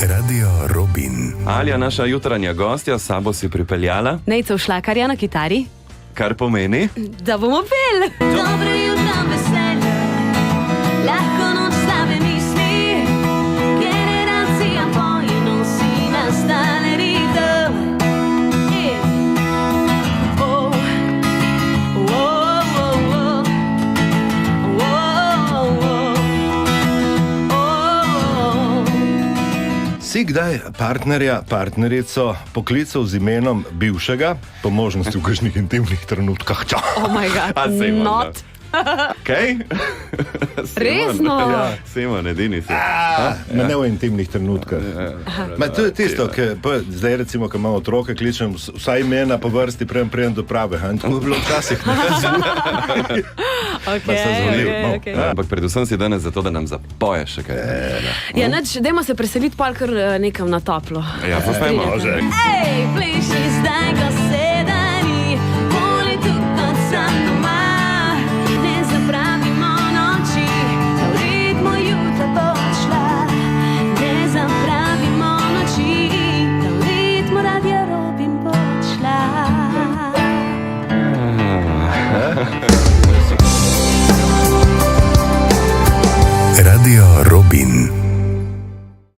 Radio Robin. Alja, naša jutranja gostja, s sabo si pripeljala, Nejca Šlakarja na kitari, kar pomeni, da bomo peli. Dobro jutro, veselje, lahko noč slabe misli, generacija tvoje nosi nastane ritem. Oh, oh, oh, oh, oh, oh, oh. Si kdaj partnerja, partnerico poklical z imenom bivšega, po možnosti v kakšnih intimnih trenutkah? Oh my god, A, Simon, not. kaj? Resno? Ja, Simon, edini si. Ne v intimnih trenutkah. To je tisto, zdaj recimo, ko imamo otroke, kličem vsa imena po vrsti, preden do prave. Tako je bilo včasih. Okay. Ampak predvsem si danes zato, da nam zapoješ še kaj. Ja, dajmo se preseliti pol kar nekam na toplo. Ja, pa Strinjate? že. Ej, pleši zdaj.